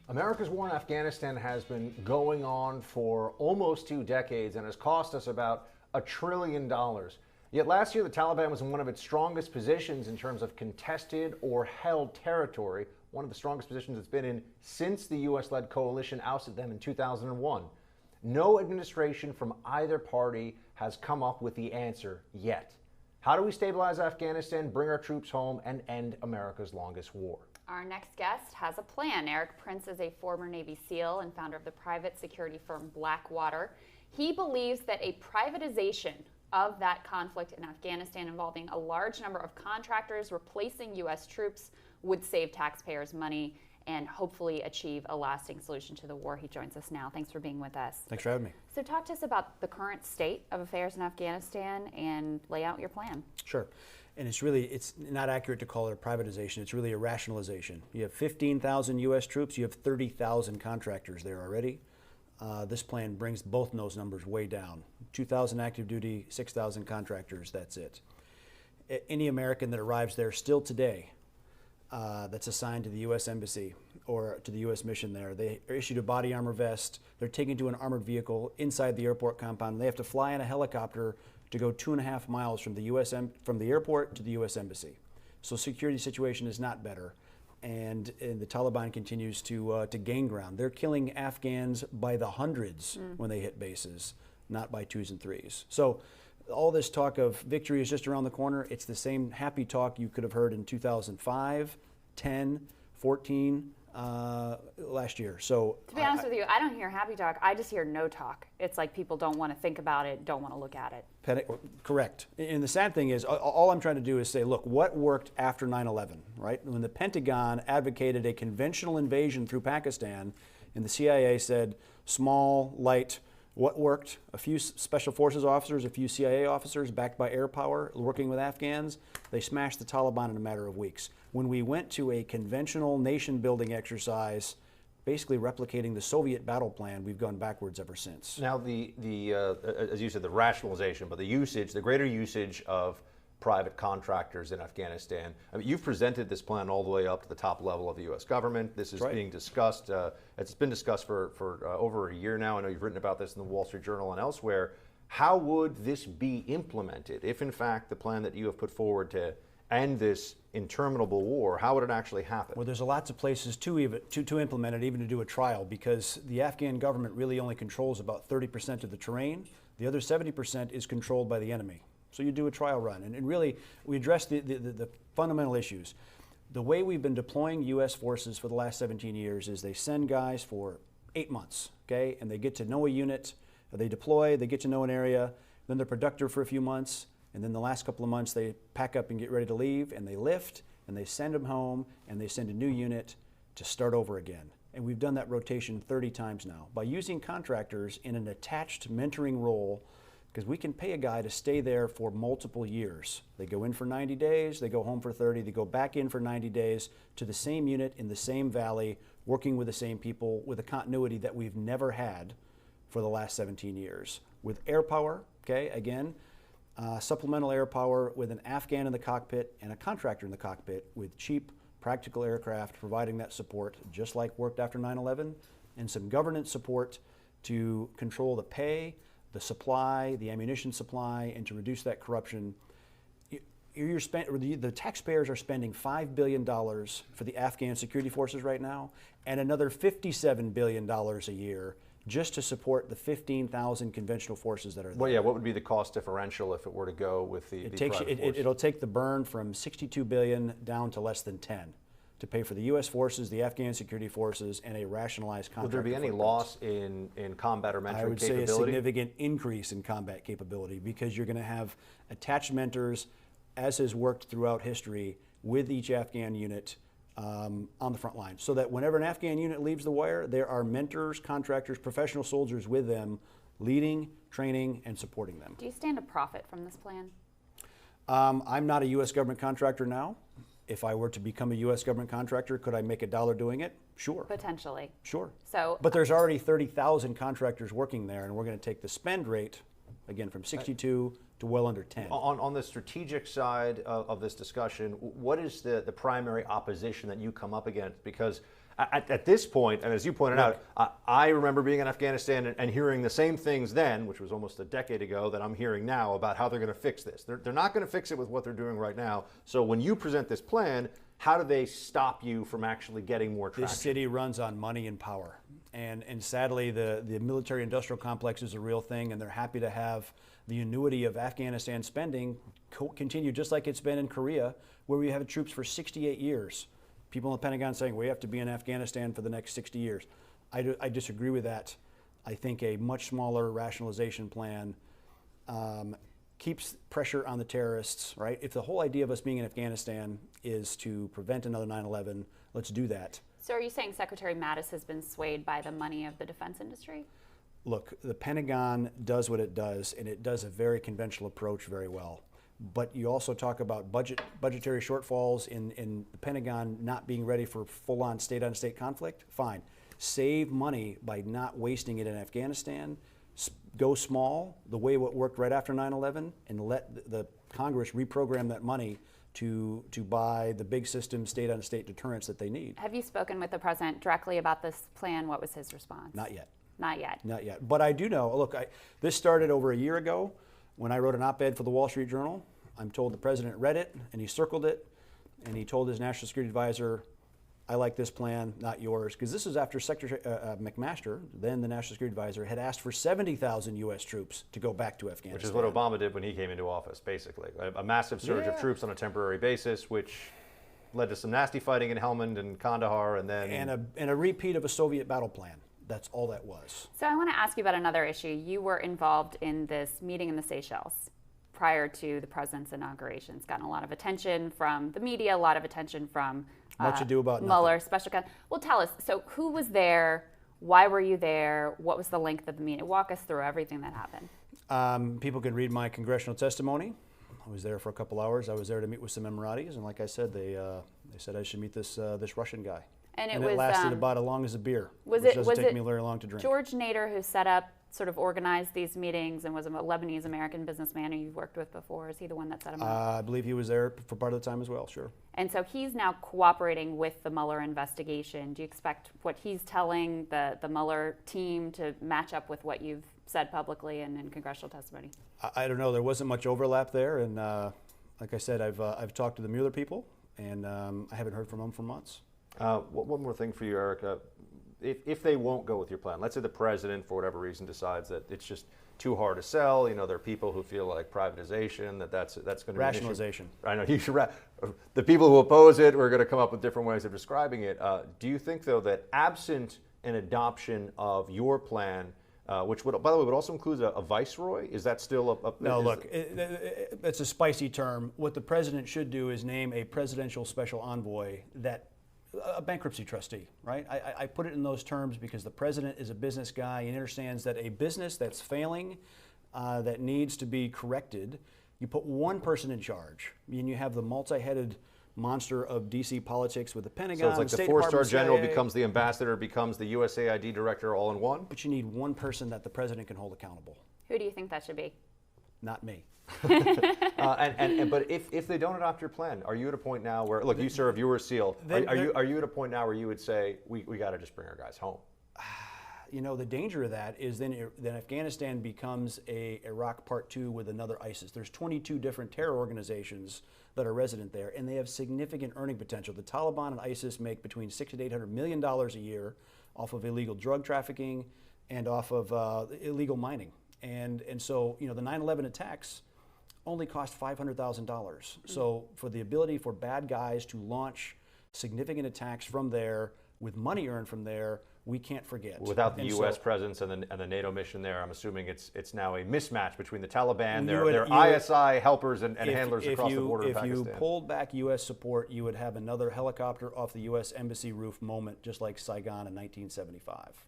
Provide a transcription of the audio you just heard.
America's war in Afghanistan has been going on for almost 2 decades and has cost us about $1 trillion. Yet last year, the Taliban was in one of its strongest positions in terms of contested or held territory, one of the strongest positions it's been in since the U.S.-led coalition ousted them in 2001. No administration from either party has come up with the answer yet. How do we stabilize Afghanistan, bring our troops home, and end America's longest war? Our next guest has a plan. Erik Prince is a former Navy SEAL and founder of the private security firm Blackwater. He believes that a privatization of that conflict in Afghanistan involving a large number of contractors replacing U.S. troops would save taxpayers money and hopefully achieve a lasting solution to the war. He joins us now. Thanks for being with us. Thanks for having me. So talk to us about the current state of affairs in Afghanistan and lay out your plan. Sure. And it's not accurate to call it a privatization. It's really a rationalization. You have 15,000 U.S. troops. You have 30,000 contractors there already. This plan brings both of those numbers way down. 2,000 active duty, 6,000 contractors, that's it. Any American that arrives there still today that's assigned to the U.S. Embassy or to the U.S. mission there, they are issued a body armor vest. They're taken to an armored vehicle inside the airport compound. They have to fly in a helicopter to go 2.5 miles from the airport to the U.S. Embassy. So security situation is not better, and the Taliban continues to gain ground. They're killing Afghans by the hundreds when they hit bases, not by 2s and 3s. So all this talk of victory is just around the corner. It's the same happy talk you could have heard in 2005, 10, 14, last year. So to be honest with you, I don't hear happy talk. I just hear no talk. It's like people don't want to think about it, don't want to look at it. Correct. And the sad thing is, all I'm trying to do is say, look, what worked after 9/11, right? When the Pentagon advocated a conventional invasion through Pakistan, and the CIA said small, light. What worked? A few special forces officers, a few CIA officers backed by air power working with Afghans. They smashed the Taliban in a matter of weeks. When we went to a conventional nation building exercise, basically replicating the Soviet battle plan, we've gone backwards ever since. Now, as you said, the rationalization, but the greater usage of private contractors in Afghanistan. I mean, you've presented this plan all the way up to the top level of the U.S. government. This is being discussed. It's been discussed for over a year now. I know you've written about this in the Wall Street Journal and elsewhere. How would this be implemented if, in fact, the plan that you have put forward to end this interminable war, how would it actually happen? Well, there's lots of places to implement it, even to do a trial, because the Afghan government really only controls about 30% of the terrain. The other 70% is controlled by the enemy. So you do a trial run, and really we address the fundamental issues. The way we've been deploying U.S. forces for the last 17 years is they send guys for 8 months, okay, and they get to know a unit, they deploy, they get to know an area, then they're productive for a few months, and then the last couple of months they pack up and get ready to leave, and they lift, and they send them home, and they send a new unit to start over again. And we've done that rotation 30 times now by using contractors in an attached mentoring role, because we can pay a guy to stay there for multiple years. They go in for 90 days, they go home for 30, they go back in for 90 days to the same unit in the same valley, working with the same people with a continuity that we've never had for the last 17 years. With air power, okay, again, supplemental air power with an Afghan in the cockpit and a contractor in the cockpit with cheap, practical aircraft providing that support, just like worked after 9/11, and some governance support to control the pay, the supply, the ammunition supply, and to reduce that corruption. The taxpayers are spending $5 billion for the Afghan security forces right now, and another $57 billion a year just to support the 15,000 conventional forces that are there. Well, yeah, what would be the cost differential if it were to go with the private force? It'll take the burn from $62 billion down to less than 10 to pay for the U.S. forces, the Afghan security forces, and a rationalized contract. Would there be any loss in combat or mentoring capability? I would say a significant increase in combat capability, because you're going to have attached mentors, as has worked throughout history, with each Afghan unit on the front line, so that whenever an Afghan unit leaves the wire, there are mentors, contractors, professional soldiers with them, leading, training, and supporting them. Do you stand to profit from this plan? I'm not a U.S. government contractor now. If I were to become a U.S. government contractor, could I make $1 doing it? Sure. Potentially. Sure. So, but there's already 30,000 contractors working there, and we're going to take the spend rate, again, from 62 to well under 10. On the strategic side of this discussion, what is the primary opposition that you come up against? Because At this point, and as you pointed out, I remember being in Afghanistan and hearing the same things then, which was almost a decade ago, that I'm hearing now about how they're going to fix this. They're not going to fix it with what they're doing right now. So when you present this plan, how do they stop you from actually getting more traction? This city runs on money and power. And sadly, the military-industrial complex is a real thing, and they're happy to have the annuity of Afghanistan spending continue just like it's been in Korea, where we have troops for 68 years. People in the Pentagon saying we have to be in Afghanistan for the next 60 years. I disagree with that. I think a much smaller rationalization plan keeps pressure on the terrorists, right? If the whole idea of us being in Afghanistan is to prevent another 9/11, let's do that. So are you saying Secretary Mattis has been swayed by the money of the defense industry? Look, the Pentagon does what it does, and it does a very conventional approach very well. But you also talk about budgetary shortfalls in the Pentagon not being ready for full-on state-on-state conflict. Fine. Save money by not wasting it in Afghanistan. Go small, the way what worked right after 9/11, and let the Congress reprogram that money to buy the big system state-on-state deterrence that they need. Have you spoken with the president directly about this plan? What was his response? Not yet. Not yet. Not yet. But I do know, look, this started over a year ago when I wrote an op-ed for the Wall Street Journal. I'm told the president read it, and he circled it, and he told his national security advisor, I like this plan, not yours. Because this is after Secretary McMaster, then the national security advisor, had asked for 70,000 U.S. troops to go back to Afghanistan. Which is what Obama did when he came into office, basically. A massive surge of troops on a temporary basis, which led to some nasty fighting in Helmand and Kandahar, and then... And a repeat of a Soviet battle plan. That's all that was. So I want to ask you about another issue. You were involved in this meeting in the Seychelles prior to the president's inauguration. It's gotten a lot of attention from the media, a lot of attention from much ado about Mueller, nothing. special counsel. Well, tell us, so who was there? Why were you there? What was the length of the meeting? Walk us through everything that happened. People can read my congressional testimony. I was there for a couple hours. I was there to meet with some Emiratis, and like I said, they said I should meet this Russian guy. And it lasted about as long as a beer, which doesn't take me very long to drink. George Nader, who set up, sort of organized these meetings and was a Lebanese-American businessman who you've worked with before? Is he the one that set them up? I believe he was there for part of the time as well, sure. And so he's now cooperating with the Mueller investigation. Do you expect what he's telling the Mueller team to match up with what you've said publicly and in congressional testimony? I don't know. There wasn't much overlap there, and like I said, I've talked to the Mueller people, and I haven't heard from them for months. One more thing for you, Erik. If they won't go with your plan, let's say the president, for whatever reason, decides that it's just too hard to sell. You know, there are people who feel like privatization, that's going to be rationalization. I know you should. The people who oppose it are going to come up with different ways of describing it. Do you think, though, that absent an adoption of your plan, which would, by the way, would also include a viceroy, is that still a no? Look, it's a spicy term. What the president should do is name a presidential special envoy a bankruptcy trustee, right? I put it in those terms because the president is a business guy and understands that a business that's failing, that needs to be corrected, you put one person in charge, and you have the multi-headed monster of D.C. politics with the Pentagon. So it's like the four-star general becomes the ambassador, becomes the USAID director all in one? But you need one person that the president can hold accountable. Who do you think that should be? Not me. But if they don't adopt your plan, are you at a point now where, look, you serve, you were a SEAL, are you at a point now where you would say, we got to just bring our guys home? You know, the danger of that is then Afghanistan becomes a Iraq Part 2 with another ISIS. There's 22 different terror organizations that are resident there, and they have significant earning potential. The Taliban and ISIS make between $600 to $800 million a year off of illegal drug trafficking and off of illegal mining. And so, you know, the 9/11 attacks only cost $500,000. So for the ability for bad guys to launch significant attacks from there with money earned from there, we can't forget. Without the U.S. presence and the NATO mission there, I'm assuming it's now a mismatch between the Taliban, their ISI helpers and handlers across the border of Pakistan. If you pulled back U.S. support, you would have another helicopter off the U.S. embassy roof moment, just like Saigon in 1975.